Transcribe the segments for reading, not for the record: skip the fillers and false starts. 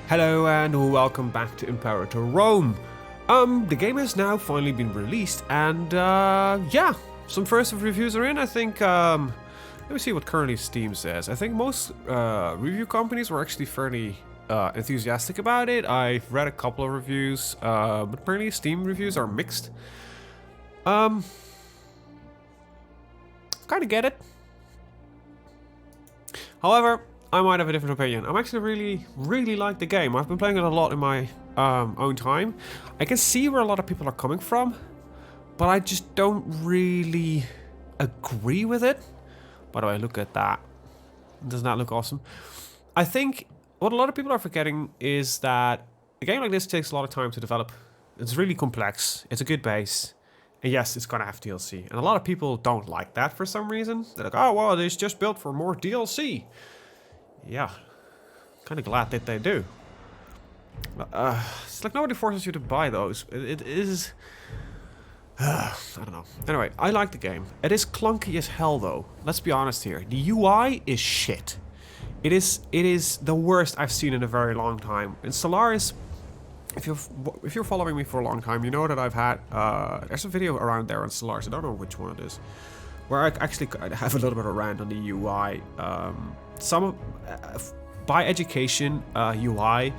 Hello and welcome back to Imperator Rome. The game has now finally been released and yeah, some first reviews are in. I think, let me see what currently Steam says. I think most review companies were actually fairly enthusiastic about it. I've read a couple of reviews, but apparently Steam reviews are mixed. Kind of get it. However, I might have a different opinion. I'm actually really like the game. I've been playing it a lot in my own time. I can see where a lot of people are coming from, but I just don't really agree with it. By the way, look at that. Doesn't that look awesome? I think what a lot of people are forgetting is that a game like this takes a lot of time to develop. It's really complex. It's a good base. And yes, it's gonna have DLC. And a lot of people don't like that for some reason. They're like, oh, well, it's just built for more DLC. Yeah, kind of glad that they do. It's like nobody forces you to buy those. It is... I don't know. Anyway, I like the game. It is clunky as hell, though. Let's be honest here. The UI is shit. It is the worst I've seen in a very long time. In Solaris, if you're following me for a long time, you know that I've had... there's a video around there on Solaris. I don't know which one it is. Where I actually have a little bit of a rant on the UI. By education, UI,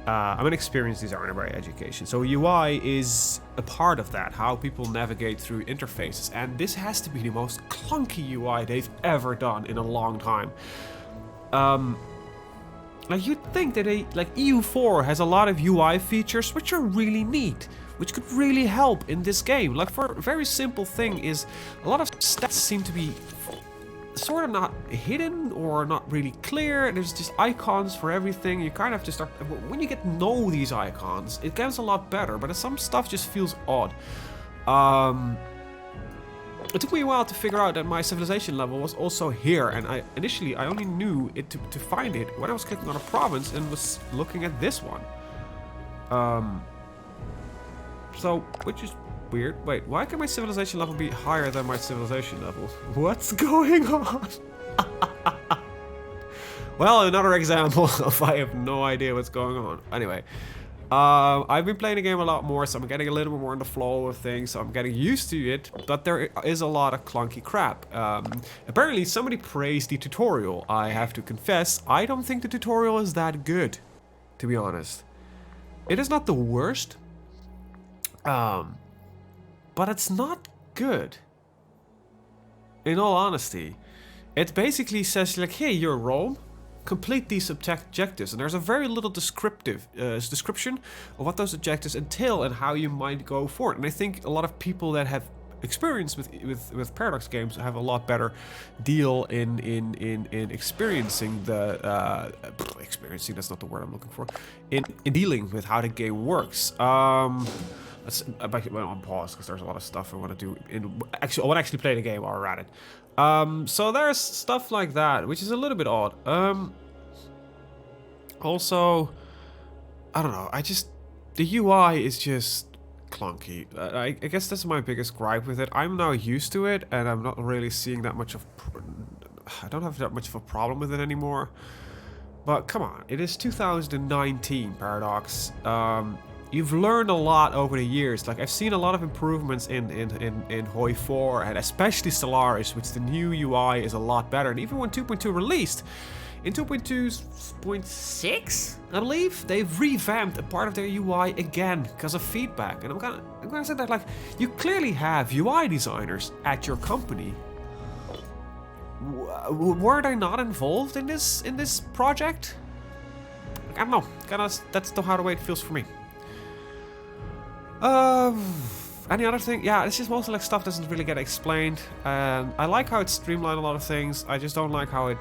I'm an experienced designer by education, so UI is a part of that, how people navigate through interfaces, and this has to be the most clunky UI they've ever done in a long time. Like you'd think that like EU4 has a lot of UI features which are really neat, which could really help in this game. Like for a very simple thing is a lot of stats seem to be sort of not hidden or not really clear. There's just icons for everything. You kind of just start, when you get to know these icons, it gets a lot better, but some stuff just feels odd. It took me a while to figure out that my civilization level was also here, and initially I only knew it to find it when I was clicking on a province and was looking at this one. So, which is weird. Wait, why can my civilization level be higher than my civilization level? What's going on? Well, another example of I have no idea what's going on. Anyway, I've been playing the game a lot more, so I'm getting a little bit more in the flow of things, so I'm getting used to it, but there is a lot of clunky crap. Apparently, somebody praised the tutorial. I have to confess, I don't think the tutorial is that good, to be honest. It is not the worst, but it's not good. In all honesty, it basically says like, hey, you're Rome, complete these objectives, and there's a very little description of what those objectives entail and how you might go for it. And I think a lot of people that have experience with Paradox games have a lot better deal in experiencing the experiencing, that's not the word I'm looking for, in dealing with how the game works. Let's put on pause because there's a lot of stuff I want to do. I want to actually play the game while we're at it. So there's stuff like that, which is a little bit odd. Also, I don't know. The UI is just clunky. I guess that's my biggest gripe with it. I'm now used to it, and I'm not really seeing that much of. I don't have that much of a problem with it anymore. But come on, it is 2019, Paradox. You've learned a lot over the years. Like, I've seen a lot of improvements in Hoi 4 and especially Solaris, which the new UI is a lot better. And even when 2.2 released, in 2.2.6, I believe, they've revamped a part of their UI again because of feedback. And I'm gonna say that, like, you clearly have UI designers at your company. Were they not involved in this project? I don't know. That's how the way it feels for me. Any other thing? Yeah, it's just mostly like stuff doesn't really get explained. I like how it's streamlined a lot of things. I just don't like how it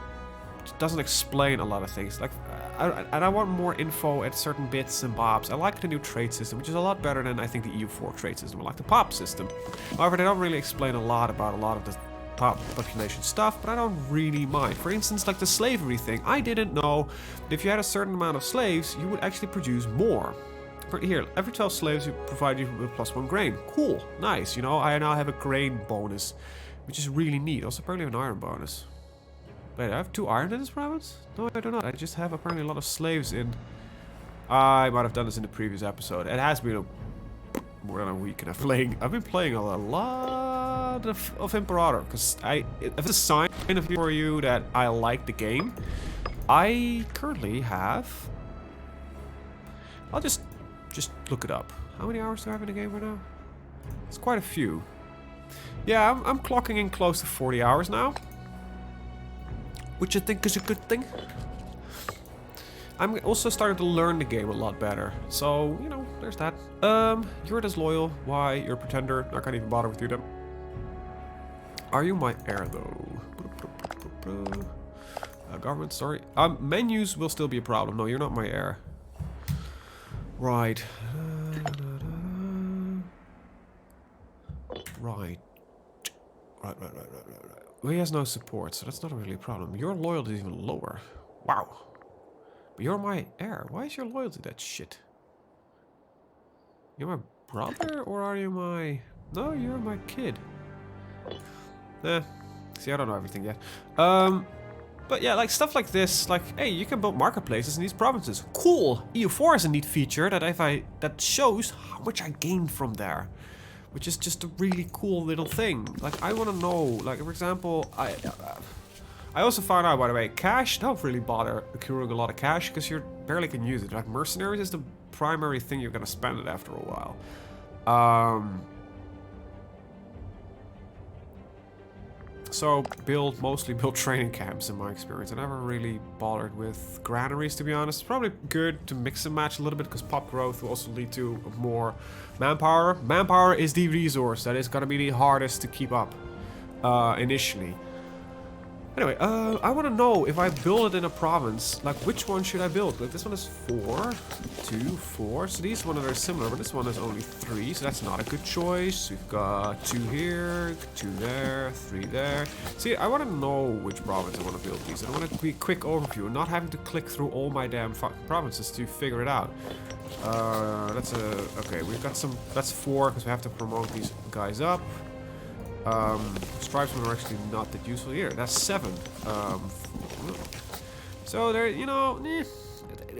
doesn't explain a lot of things. Like, I want more info at certain bits and bobs. I like the new trade system, which is a lot better than I think the EU4 trade system. I like the pop system. However, they don't really explain a lot about a lot of the population stuff, but I don't really mind. For instance, like the slavery thing. I didn't know that if you had a certain amount of slaves, you would actually produce more. Here, every 12 slaves you provide you with +1 grain. Cool, nice. You know, I now have a grain bonus, which is really neat. Also, apparently an iron bonus. Wait, I have 2 iron in this province? No, I do not. I just have apparently a lot of slaves in I might have done this in the previous episode. It has been more than a week, and I've been playing a lot of Imperator, because if it's a sign for you that I like the game, I currently have. I'll just look it up. How many hours do I have in the game right now? It's quite a few. Yeah, I'm clocking in close to 40 hours now, which I think is a good thing. I'm also starting to learn the game a lot better, so, you know, there's that. You're disloyal. Why? You're a pretender. I can't even bother with you then. Are you my heir, though? Government, sorry. Menus will still be a problem. No, you're not my heir. Right. Right. Right. Well, he has no support, so that's not really a problem. Your loyalty is even lower. Wow. But you're my heir. Why is your loyalty that shit? You're my brother, or are you my... No, you're my kid. See, I don't know everything yet. But yeah, like stuff like this, like, hey, you can build marketplaces in these provinces. Cool! EU4 is a neat feature that shows how much I gained from there. Which is just a really cool little thing. Like, I want to know, like, for example, I also found out, by the way, cash, don't really bother accruing a lot of cash because you barely can use it. Like, mercenaries is the primary thing you're going to spend it after a while. So, mostly build training camps in my experience. I never really bothered with granaries, to be honest. It's probably good to mix and match a little bit because pop growth will also lead to more manpower. Manpower is the resource that is going to be the hardest to keep up initially. Anyway, I want to know if I build it in a province, like which one should I build? Like this one is 4, 2, 4. So these one are similar, but this one is only 3, so that's not a good choice. We've got 2 here, 2 there, 3 there. See, I want to know which province I want to build these. I want to be a quick overview, not having to click through all my damn provinces to figure it out. Okay, we've got some, that's 4 because we have to promote these guys up. Stripesmen are actually not that useful here. That's 7. So there, you know,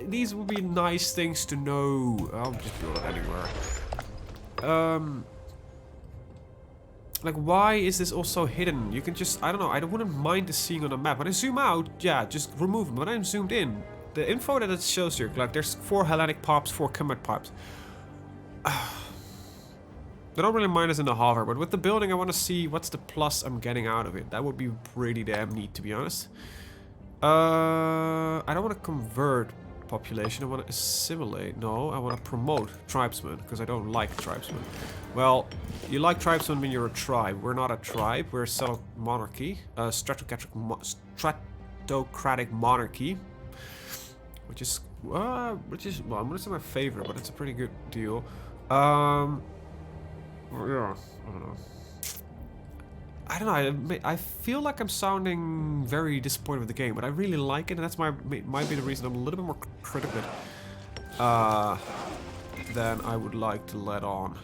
these would be nice things to know. I'll just build it anywhere. Like, why is this also hidden? You can just, I don't know, I wouldn't mind the seeing on a map. When I zoom out, yeah, just remove them. When I'm zoomed in, the info that it shows here, like there's 4 Hellenic pops, 4 Kemet pops. I don't really mind us in the hover, but with the building I want to see what's the plus I'm getting out of it. That would be pretty damn neat, to be honest. I don't want to convert population, I want to assimilate. No, I want to promote tribesmen, because I don't like tribesmen. Well, you like tribesmen when you're a tribe. We're not a tribe, we're a settled monarchy. Stratocratic monarchy. Which is, well, I'm going to say my favorite, but it's a pretty good deal. Yeah, I don't know. I feel like I'm sounding very disappointed with the game, but I really like it, and that's might be the reason I'm a little bit more critical than I would like to let on.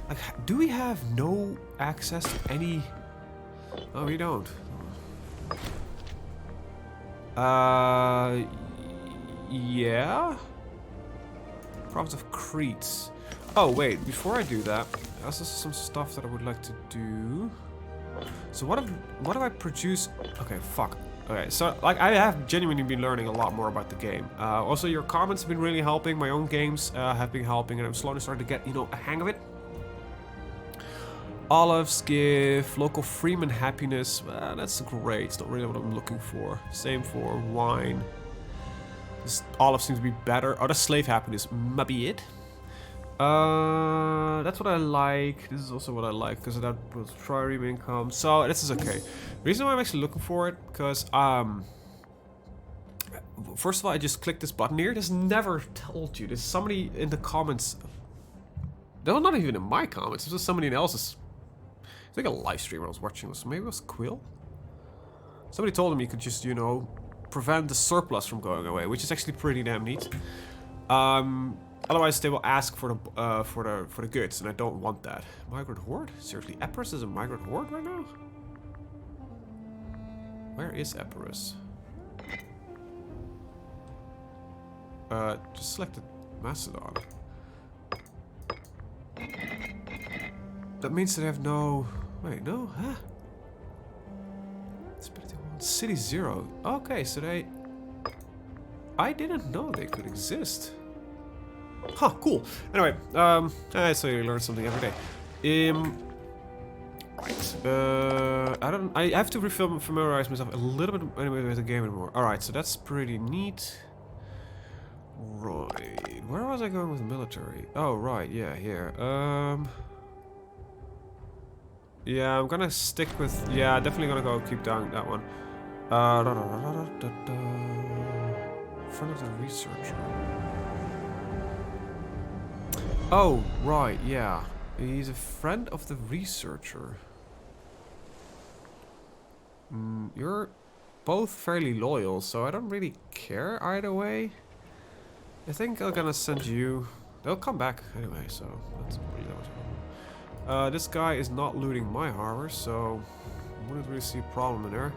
Like, do we have no access to any? Oh, we don't. Yeah. Province of Crete. Oh wait, before I do that, there's also some stuff that I would like to do. So what if I produce? Okay, fuck. Okay, so like I have genuinely been learning a lot more about the game. Also, your comments have been really helping. My own games have been helping, and I'm slowly starting to get, you know, a hang of it. Olives give local freeman happiness. That's great. It's not really what I'm looking for. Same for wine. This olive seems to be better. Oh, the slave happiness might be it. That's what I like. This is also what I like because that was trireme income. So this is okay. The reason why I'm actually looking for it, because first of all, I just clicked this button here. This never told you. There's somebody in the comments. No, not even in my comments. This was somebody else's. It's like a live stream I was watching. Maybe it was Quill. Somebody told him you could just, you know, prevent the surplus from going away, which is actually pretty damn neat. Otherwise, they will ask for the goods, and I don't want that. Migrant horde? Seriously, Epirus is a migrant horde right now? Where is Epirus? Just selected Macedon. That means that I have no... Wait, no? Huh? City 0. Okay, so they... I didn't know they could exist. Huh, cool. Anyway, so you learn something every day. Right. I have to familiarize myself a little bit anyway with the game anymore. Alright, so that's pretty neat. Right. Where was I going with military? Oh, right, yeah, here. Yeah, I'm gonna stick with... Yeah, definitely gonna go keep down that one. Friend of the researcher. Oh, right, yeah. He's a friend of the researcher. You're both fairly loyal, so I don't really care either way. I think I'm gonna send you... They'll come back anyway, so that's really that much of a problem. This guy is not looting my harbor, so I wouldn't really see a problem in there.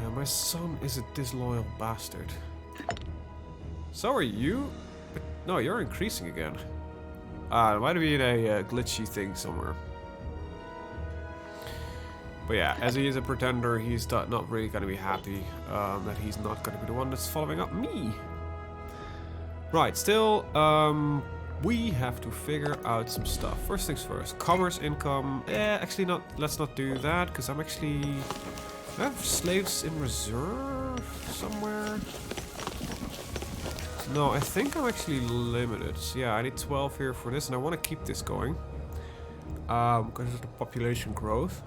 Yeah, my son is a disloyal bastard. So are you? But no, you're increasing again. It might be in a glitchy thing somewhere. But yeah, as he is a pretender, he's not really going to be happy that he's not going to be the one that's following up me. Right, still, we have to figure out some stuff. First things first, commerce income. Actually not, let's not do that, because I'm actually... Do I have slaves in reserve somewhere? No, I think I'm actually limited. Yeah, I need 12 here for this, and I want to keep this going. Because of the population growth.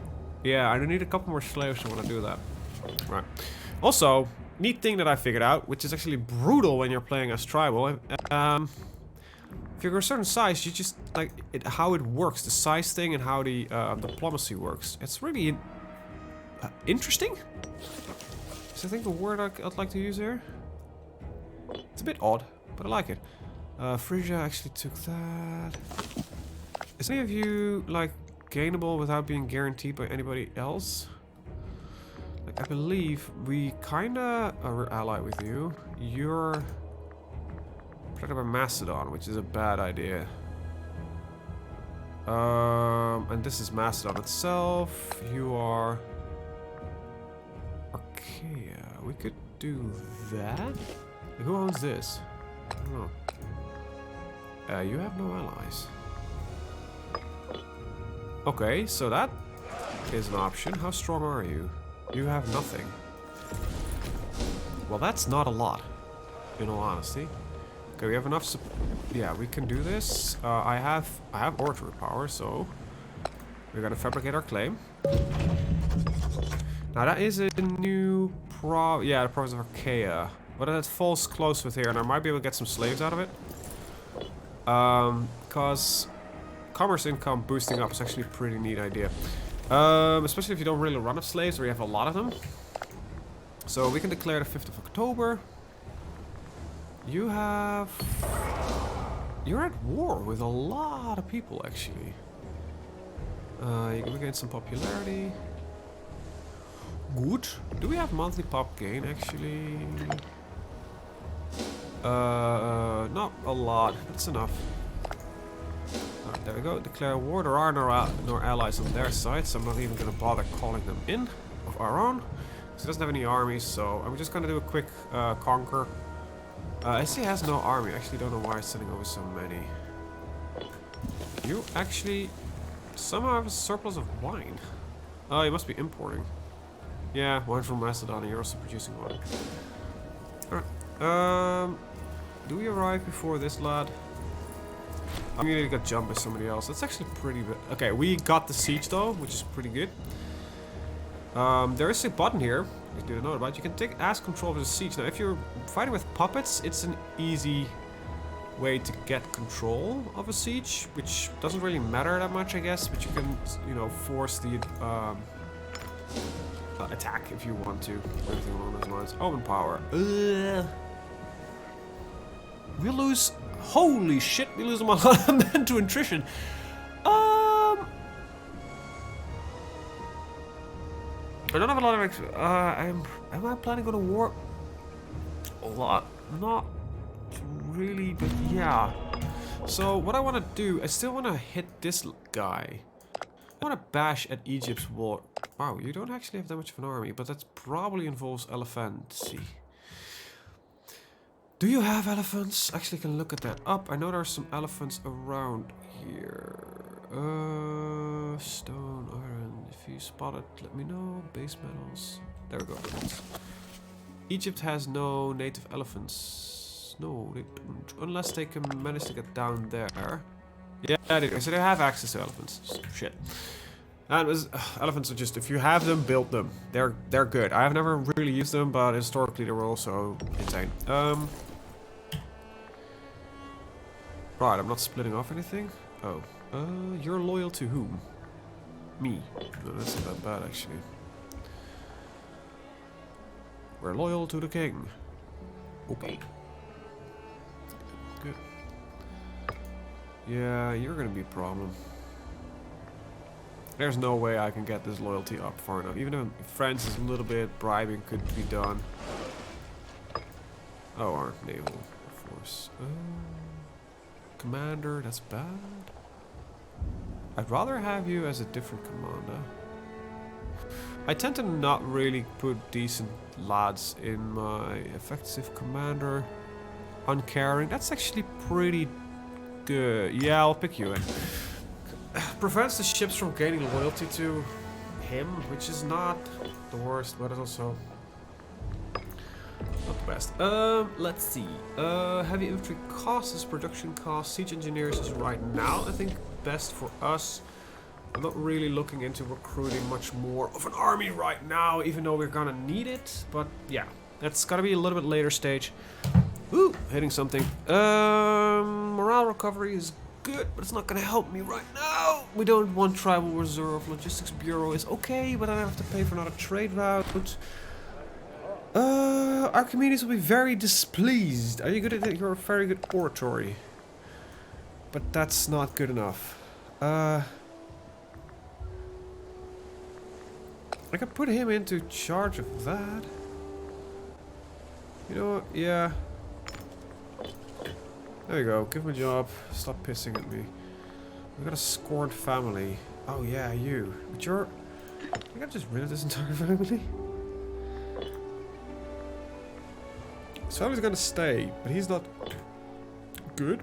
Yeah, I need a couple more slaves to want to do that. Right. Also, neat thing that I figured out, which is actually brutal when you're playing as tribal. If you're a certain size, you just, like, how it works. The size thing and how the diplomacy works. It's really... interesting? Is I think a word I'd like to use here. It's a bit odd, but I like it. Frisia actually took that. Is any of you like gainable without being guaranteed by anybody else? Like I believe we kinda are allied with you. You're protected by Macedon, which is a bad idea. And this is Macedon itself. You are Archaea. We could do that. Who owns this? I don't know. You have no allies. Okay, so that is an option. How strong are you? You have nothing. Well, that's not a lot, in all honesty. Okay, we have enough. Yeah, we can do this. I have oratory power, so we're gonna fabricate our claim. Now that is a new yeah, the province of Archaea. But it falls close with here, and I might be able to get some slaves out of it. Because commerce income boosting up is actually a pretty neat idea. Especially if you don't really run of slaves, or you have a lot of them. So we can declare the 5th of October. You have... You're at war with a lot of people, actually. You can gain some popularity. Good. Do we have monthly pop gain, actually? Not a lot. That's enough. Alright, there we go. Declare war. There are no allies on their side, so I'm not even going to bother calling them in of our own. So he doesn't have any armies, so I'm just going to do a quick conquer. SC has no army. I actually don't know why it's sending over so many. You actually somehow have a surplus of wine. Oh, you must be importing. Yeah, wine from Macedonia. You're also producing wine. Alright. Do we arrive before this lad? I'm gonna get jumped by somebody else. That's actually pretty good. Okay, we got the siege though, which is pretty good. There is a button here, if you didn't know about. You can ask control of the siege. Now, if you're fighting with puppets, it's an easy way to get control of a siege, which doesn't really matter that much, I guess. But you can, you know, force the attack if you want to, or anything along those lines. Open power. We lose. Holy shit! We lose a lot of men to attrition. I don't have a lot of. Am I planning on a war? A lot. Not really, but yeah. So what I want to do, I still want to hit this guy. I want to bash at Egypt's wall. Wow, you don't actually have that much of an army, but that probably involves elephancy. Do you have elephants? Actually, I can look at that up. I know there are some elephants around here. Stone, iron. If you spot it, let me know. Base metals. There we go. Egypt has no native elephants. No, they don't. Unless they can manage to get down there. Yeah, they do. So they have access to elephants. Shit. And elephants are just, if you have them, build them. They're good. I have never really used them, but historically they were also insane. Right, I'm not splitting off anything. Oh. You're loyal to whom? Me. No, that's not that bad, actually. We're loyal to the king. Okay. Good. Yeah, you're gonna be a problem. There's no way I can get this loyalty up far enough. Even if France is a little bit, bribing could be done. Oh, our naval force. Commander, that's bad. I'd rather have you as a different commander. I tend to not really put decent lads in my effective commander. Uncaring, that's actually pretty good. Yeah, I'll pick you in. Prevents the ships from gaining loyalty to him, which is not the worst, but it's also not the best. Let's see. Heavy infantry costs is production cost. Siege engineers is right now, I think, best for us. I'm not really looking into recruiting much more of an army right now, even though we're gonna need it. But yeah, that's gotta be a little bit later stage. Ooh, hitting something. Morale recovery is good, but it's not gonna help me right now. We don't want tribal reserve. Logistics bureau is okay, but I have to pay for another trade route. Archimedes will be very displeased. Are you good at it? You're a very good oratory. But that's not good enough. I could put him into charge of that. You know what? Yeah. There you go. Give him a job. Stop pissing at me. We got a scorned family. Oh yeah, you. But you're... I think I've just rid of this entire family. His family's gonna stay, but he's not good.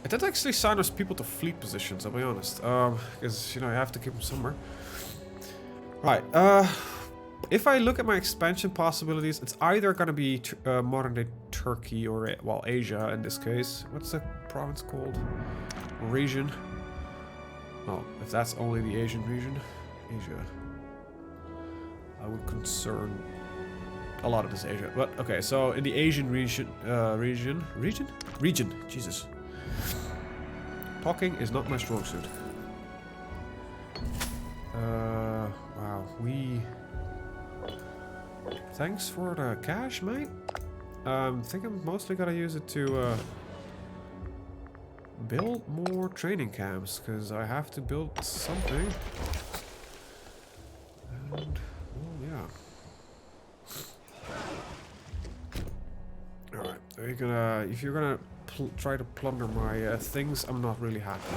I did actually sign those people to fleet positions, I'll be honest. Because, you know, I have to keep them somewhere. Right, if I look at my expansion possibilities, it's either gonna be modern-day Turkey or, well, Asia in this case. What's the province called? Region. Well, if that's only the Asian region. Asia. I would concern a lot of this Asia. But, okay, so in the Asian region, Region? Jesus. Talking is not my strong suit. Wow, thanks for the cash, mate. I think I'm mostly gonna use it to, build more training camps, because I have to build something. And, well, yeah. Alright, if you're gonna try to plunder my things, I'm not really happy.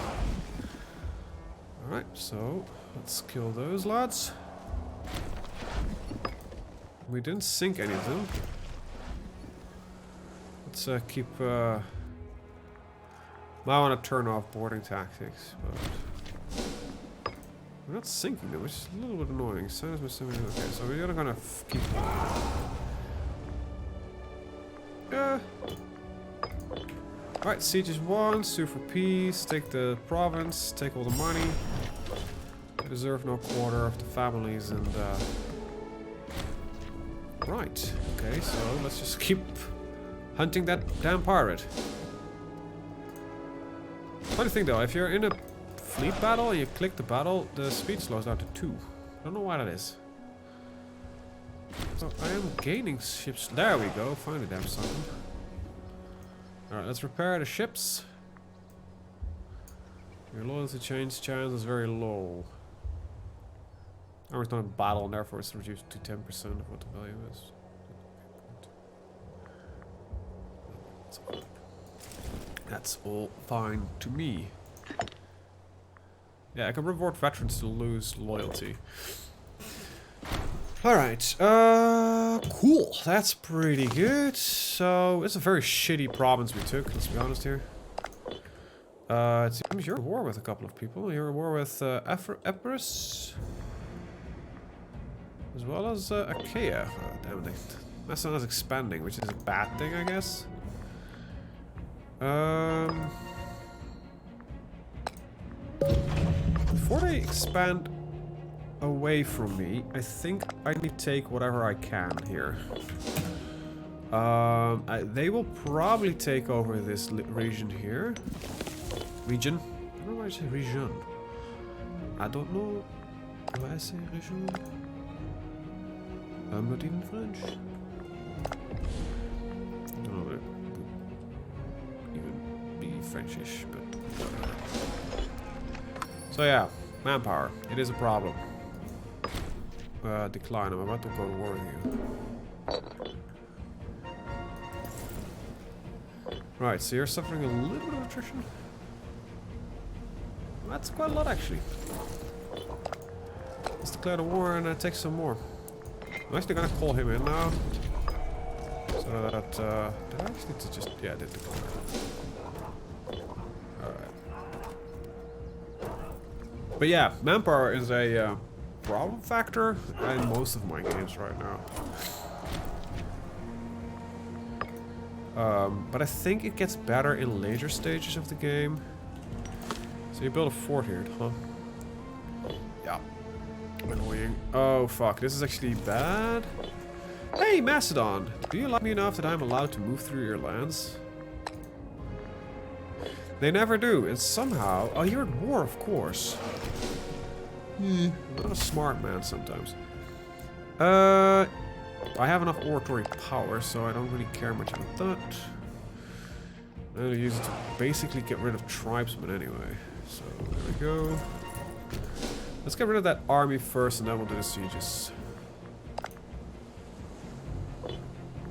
Alright, so let's kill those lads. We didn't sink any of them. Let's keep... I want to turn off boarding tactics, but... We're not sinking them, which is a little bit annoying. Okay, so we're gonna keep... Alright, siege is won, sue for peace, take the province, take all the money. I deserve no quarter of the families and right, okay, so let's just keep hunting that damn pirate. Funny thing though, if you're in a fleet battle and you click the battle, the speed slows down to 2. I don't know why that is. So I am gaining ships. There we go, finally damn something. Alright, let's repair the ships. Your loyalty change chance is very low. Or it's not a battle and therefore it's reduced to 10% of what the value is. That's all fine to me. Yeah, I can reward veterans to lose loyalty. Alright, cool. That's pretty good. So, it's a very shitty province we took, let's be honest here. It seems you're at war with a couple of people. You're at war with Epirus. As well as Achaea. Oh, damn it. Macedon is expanding, which is a bad thing, I guess. Before they expand away from me, I think I need to take whatever I can here. They will probably take over this region here. Region? I don't know why I say region. I don't know why I say region. I'm not even French. I don't know even be Frenchish, but whatever. So yeah, manpower. It is a problem. Decline. I'm about to go to war with you. Right, so you're suffering a little bit of attrition. That's quite a lot, actually. Let's declare the war and take some more. I'm actually gonna call him in now. So that, did I actually need to just, yeah, I did declare. Alright. But yeah, manpower is a problem factor in most of my games right now. But I think it gets better in later stages of the game. So you build a fort here, huh? Yeah. Annoying. Oh fuck, this is actually bad. Hey Macedon, do you like me enough that I'm allowed to move through your lands? They never do, and somehow... Oh, you're at war, of course. I'm not a smart man sometimes. I have enough oratory power, so I don't really care much about that. I'm gonna use it to basically get rid of tribesmen anyway. So, there we go. Let's get rid of that army first, and then we'll do the sieges. What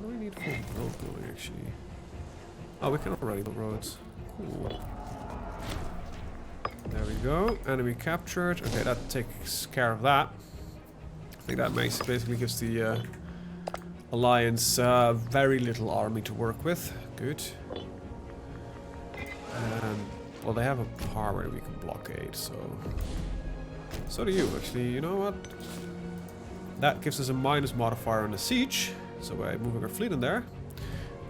do we need for road building, actually? Oh, we can already build roads. Cool. There we go. Enemy captured. Okay, that takes care of that. I think that basically gives the Alliance very little army to work with. Good. And, well, they have a power where we can blockade, so... So do you, actually. You know what? That gives us a minus modifier on the siege. So by moving our fleet in there,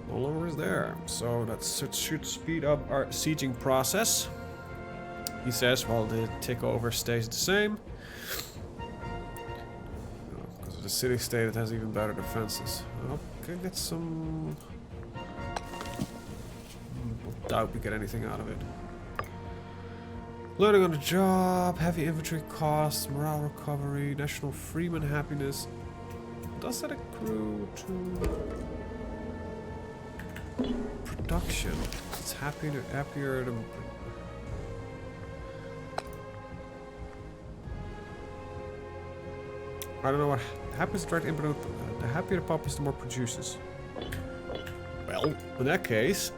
no longer is there. So that should speed up our sieging process. He says, well, the takeover stays the same. Because of the city-state, it has even better defenses. Okay, get some... Doubt we get anything out of it. Learning on the job, heavy infantry costs, morale recovery, national freeman happiness. Does that accrue to production? It's happier than... I don't know what happens to direct input. The happier the populace, the more produces. Well, in that case,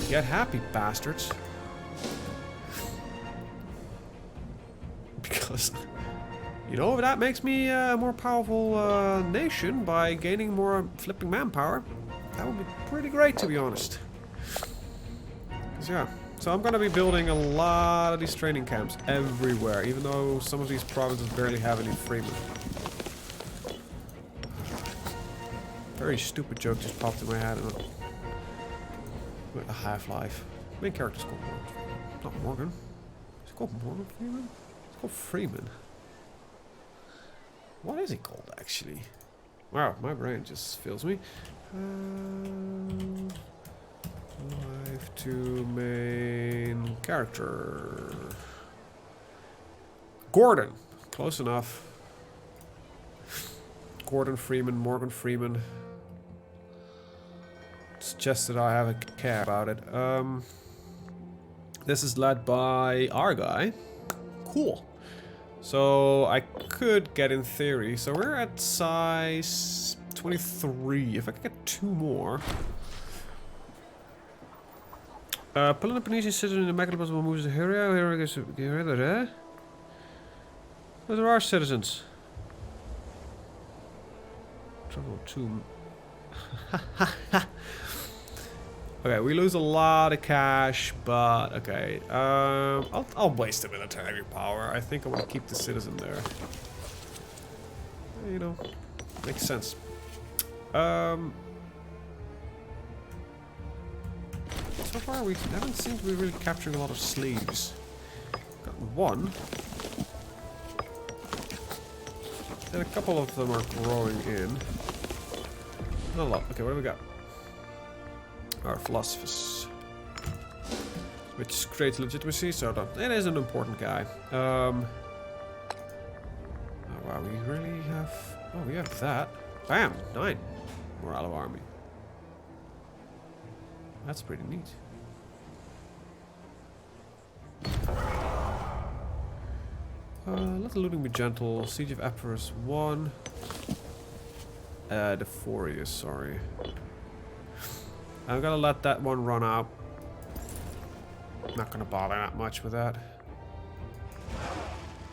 get happy, bastards. Because, you know, if that makes me a more powerful nation by gaining more flipping manpower, that would be pretty great, to be honest. Because, yeah. So I'm going to be building a lot of these training camps everywhere, even though some of these provinces barely have any freemen. Very stupid joke just popped in my head. With a Half-Life. Main character's called Morgan. Not Morgan. It's called Morgan Freeman? It's called Freeman. What is he called, actually? Wow, my brain just fails me. Life to main character. Gordon. Close enough. Gordon Freeman, Morgan Freeman. Suggested I have a care about it. This is led by our guy. Cool. So I could get in theory. So we're at size 23. If I could get 2 more. Peloponnesian citizen in the Megalopolis will move to Hyria. Those are our citizens. Travel to... Okay, we lose a lot of cash, but okay. I'll waste the military power. I think I want to keep the citizen there. You know, makes sense. So far we haven't seemed to be really capturing a lot of slaves. Got one. And a couple of them are growing in. Not a lot. Okay, what do we got? Our philosophers. Which creates legitimacy, so it is an important guy. Oh wow, we really have... Oh, we have that. Bam! 9. Morale of army. That's pretty neat. Let the looting be gentle. Siege of Epirus 1. The Furious, sorry. I'm gonna let that one run out. Not gonna bother that much with that.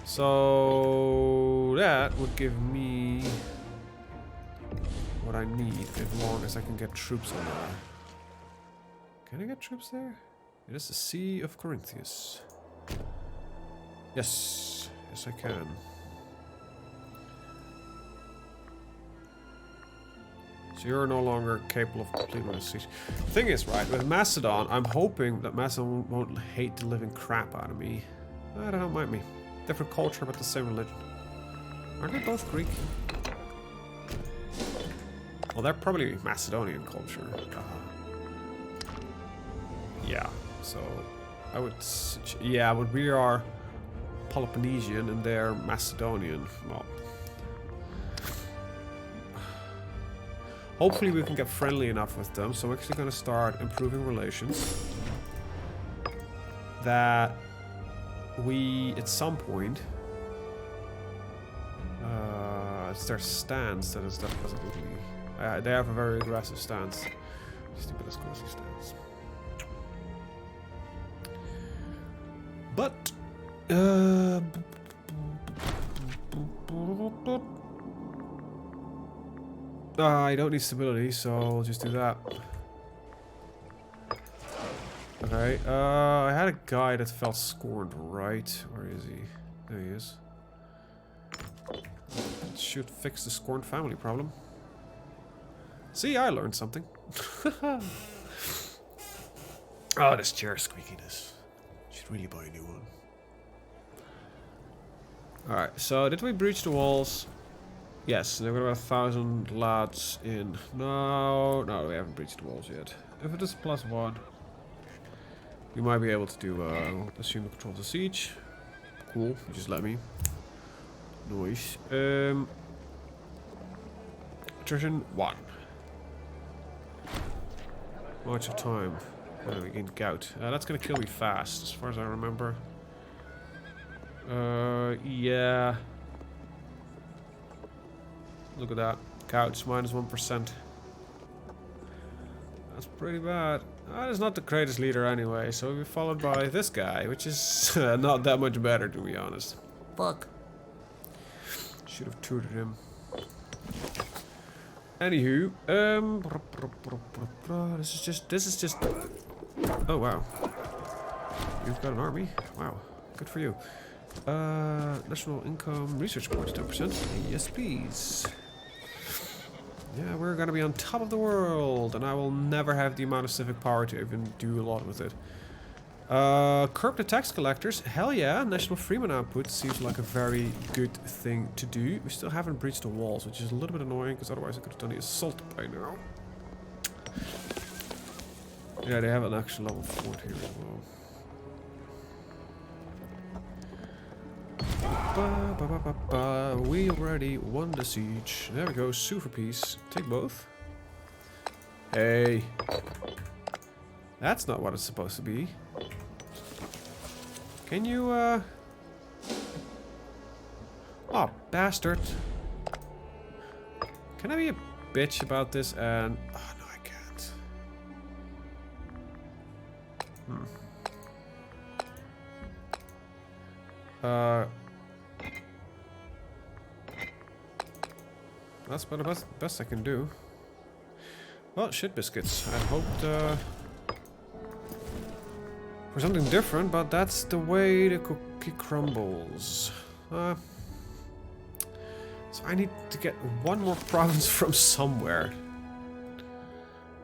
So that would give me what I need as long as I can get troops on there. Can I get troops there? It is the Sea of Corinthians. Yes. Yes, I can. So you're no longer capable of completing a siege. The thing is, right, with Macedon, I'm hoping that Macedon won't hate the living crap out of me. I don't mind me. Different culture, but the same religion. Aren't they both Greek? Well, they're probably Macedonian culture. Yeah, so I would... Yeah, but we are Peloponnesian and they're Macedonian. Well... Hopefully we can get friendly enough with them, so I'm actually going to start improving relations. That we, at some point, it's their stance that is doesn't really... they have a very aggressive stance. Stupid as cozy stance. But... I don't need stability, so I'll just do that. Okay, I had a guy that felt scorned, right? Where is he? There he is. That should fix the scorned family problem. See, I learned something. Oh, this chair squeakiness. Should really buy a new one. Alright, so did we breach the walls? Yes, there were about 1,000 lads in. No, we haven't breached the walls yet. If it is +1, we might be able to do assume the control of the siege. Cool, you just let me. Nice. Attrition 1. March of time. We gained gout. That's gonna kill me fast, as far as I remember. Yeah. Look at that. Couch -1%. That's pretty bad. That is not the greatest leader anyway, so we'll be followed by this guy, which is not that much better, to be honest. Fuck. Should have tutored him. Anywho, this is just. Oh wow. You've got an army. Wow, good for you. National income research points 10%. Yes, please. Yeah, we're gonna be on top of the world, and I will never have the amount of civic power to even do a lot with it. Curb the tax collectors. Hell yeah, national freeman output seems like a very good thing to do. We still haven't breached the walls, which is a little bit annoying, because otherwise I could have done the assault by now. Yeah, they have an actual level fort here as well. We already won the siege. There we go, sue for peace. Take both. Hey. That's not what it's supposed to be. Can you, Oh, bastard. Can I be a bitch about this and... Oh, no, I can't. That's about the best I can do. Well, shit biscuits. I hoped for something different, but that's the way the cookie crumbles. So I need to get one more province from somewhere.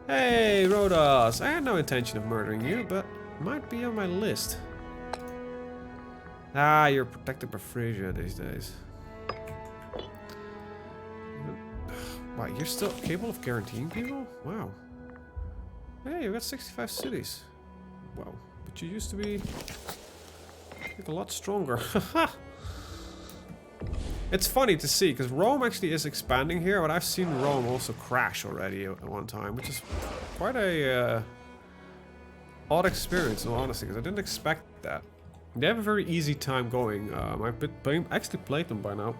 Hey, Rhodos! I had no intention of murdering you, but might be on my list. Ah, you're protected by Frisia these days. Wow, you're still capable of guaranteeing people? Wow. Hey, you got 65 cities. Wow. But you used to be like, a lot stronger. It's funny to see, because Rome actually is expanding here, but I've seen Rome also crash already at one time, which is quite a odd experience, in all honesty, because I didn't expect that. They have a very easy time going. I've actually played them by now.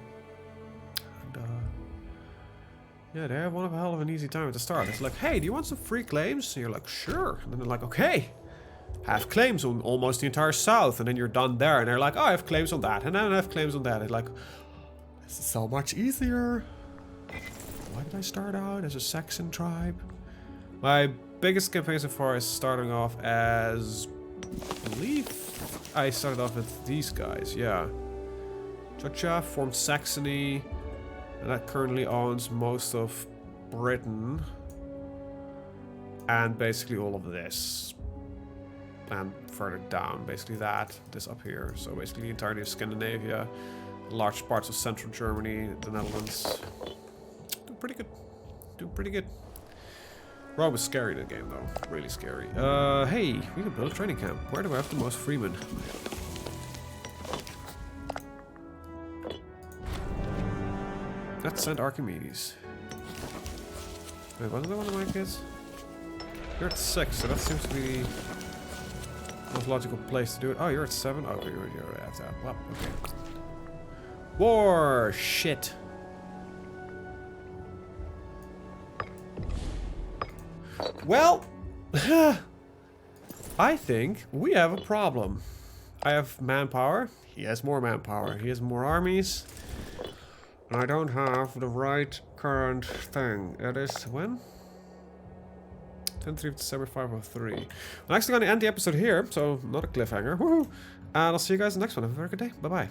And, yeah, they have one of a hell of an easy time at the start. It's like, hey, do you want some free claims? And you're like, sure. And then they're like, okay, have claims on almost the entire south. And then you're done there. And they're like, oh, I have claims on that. And then I have claims on that. It's like, this is so much easier. Why did I start out as a Saxon tribe? My biggest campaign so far is starting off as, I believe I started off with these guys, yeah. Chacha formed Saxony. And that currently owns most of Britain. And basically all of this. And further down, basically this up here. So basically the entirety of Scandinavia, large parts of central Germany, the Netherlands. Doing pretty good. Doing pretty good. Rome is scary in the game though. Really scary. Hey, we can build a training camp. Where do I have the most freemen? Let's send Archimedes. Wait, wasn't that one of my kids? You're at 6, so that seems to be the most logical place to do it. Oh, you're at 7? Oh, you're already at that. Well, okay. War! Shit. Well, I think we have a problem. I have manpower. He has more manpower. He has more armies. I don't have the right current thing. It is when? 10th of December 503. I'm actually going to end the episode here, so not a cliffhanger. Woohoo! And I'll see you guys in the next one. Have a very good day. Bye-bye.